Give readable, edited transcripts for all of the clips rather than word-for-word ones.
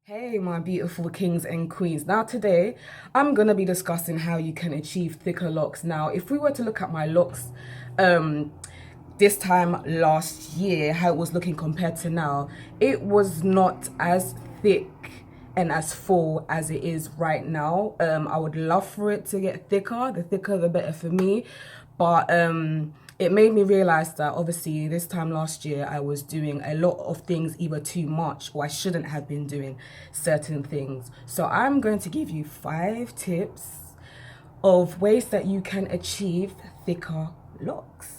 Hey, my beautiful kings and queens. Now, today I'm going to be discussing how you can achieve thicker locks. Now, if we were to look at my locks um, this time last year, how it was looking compared to now, it was not as thick and as full as it is right now. I would love for it to get thicker. The thicker, the better for me. But it made me realize that obviously this time last year I was doing a lot of things either too much or I shouldn't have been doing certain things. So I'm going to give you 5 tips of ways that you can achieve thicker locks.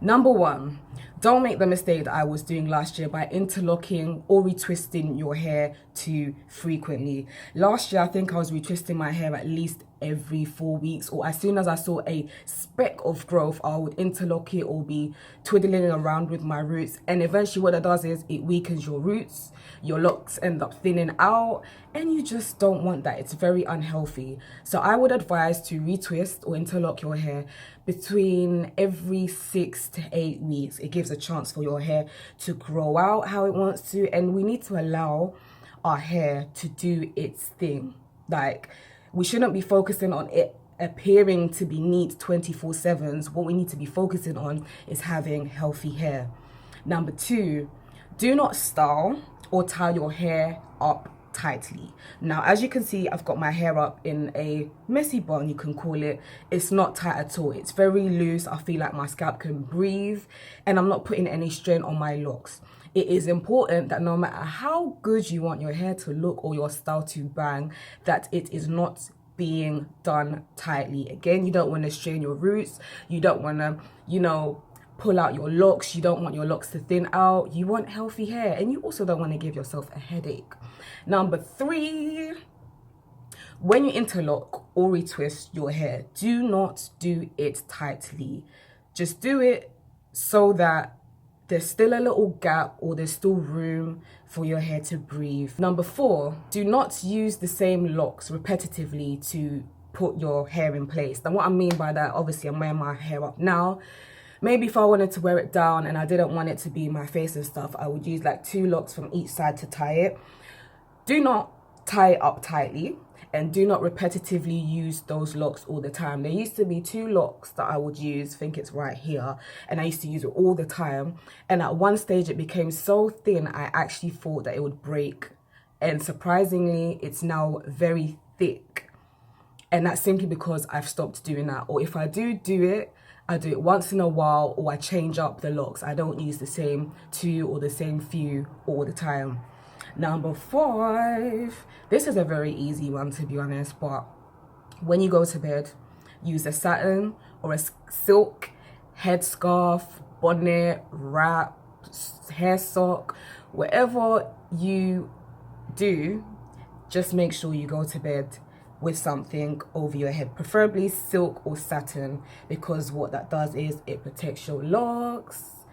Number 1, don't make the mistake that I was doing last year by interlocking or retwisting your hair too frequently. Last year, I think I was retwisting my hair at least every 4 weeks, or as soon as I saw a speck of growth, I would interlock it or be twiddling around with my roots. And eventually what it does is it weakens your roots, your locks end up thinning out, and you just don't want that. It's very unhealthy. So I would advise to retwist or interlock your hair between every 6 to 8 weeks. It gives a chance for your hair to grow out how it wants to, and we need to allow our hair to do its thing. Like, we shouldn't be focusing on it appearing to be neat 24/7. What we need to be focusing on is having healthy hair. Number 2, do not style or tie your hair up tightly. Now, as you can see, I've got my hair up in a messy bun, you can call it. It's not tight at all. It's very loose. I feel like my scalp can breathe, and I'm not putting any strain on my locks. It is important that no matter how good you want your hair to look or your style to bang, that it is not being done tightly. Again, you don't want to strain your roots. You don't want to, pull out your locks. You don't want your locks to thin out. You want healthy hair, and you also don't want to give yourself a headache. Number 3, when you interlock or retwist your hair, do not do it tightly. Just do it so that there's still a little gap or there's still room for your hair to breathe. Number 4, do not use the same locks repetitively to put your hair in place. Now, what I mean by that, obviously I'm wearing my hair up now. Maybe if I wanted to wear it down and I didn't want it to be my face and stuff, I would use like 2 locks from each side to tie it. Do not tie it up tightly, and do not repetitively use those locks all the time. There used to be 2 locks that I would use, I think it's right here, and I used to use it all the time. And at one stage it became so thin, I actually thought that it would break. And surprisingly, it's now very thick. And that's simply because I've stopped doing that. Or if I do it, I do it once in a while, or I change up the locks. I don't use the same 2 or the same few all the time. Number 5, this is a very easy one to be honest, but when you go to bed, use a satin or a silk headscarf, bonnet, wrap, hair sock, whatever you do, just make sure you go to bed with something over your head, preferably silk or satin, because what that does is it protects your locks,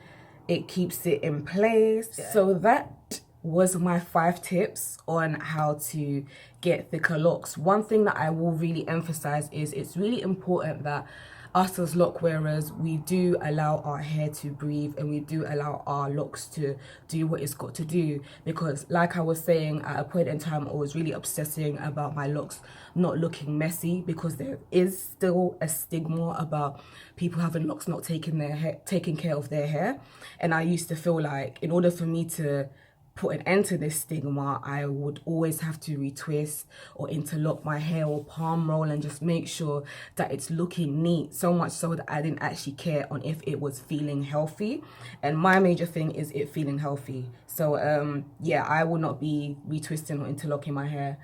it keeps it in place. Yeah. So that was my 5 tips on how to get thicker locks. One thing that I will really emphasize is it's really important that us as lock wearers, we do allow our hair to breathe, and we do allow our locks to do what it's got to do. Because like I was saying, at a point in time I was really obsessing about my locks not looking messy, because there is still a stigma about people having locks not taking care of their hair. And I used to feel like in order for me to put an end to this stigma, I would always have to retwist or interlock my hair or palm roll and just make sure that it's looking neat, so much so that I didn't actually care on if it was feeling healthy. And my major thing is it feeling healthy. So yeah, I will not be retwisting or interlocking my hair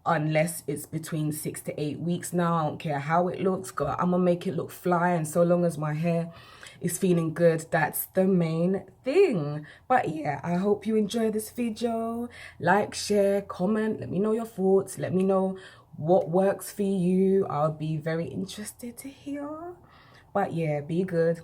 unless it's between 6 to 8 weeks now. I don't care how it looks, I'm gonna make it look fly, and so long as my hair is feeling good, that's the main thing. But yeah, I hope you enjoy this video. Like, share, comment, let me know your thoughts, let me know what works for you. I'll be very interested to hear. But yeah, be good.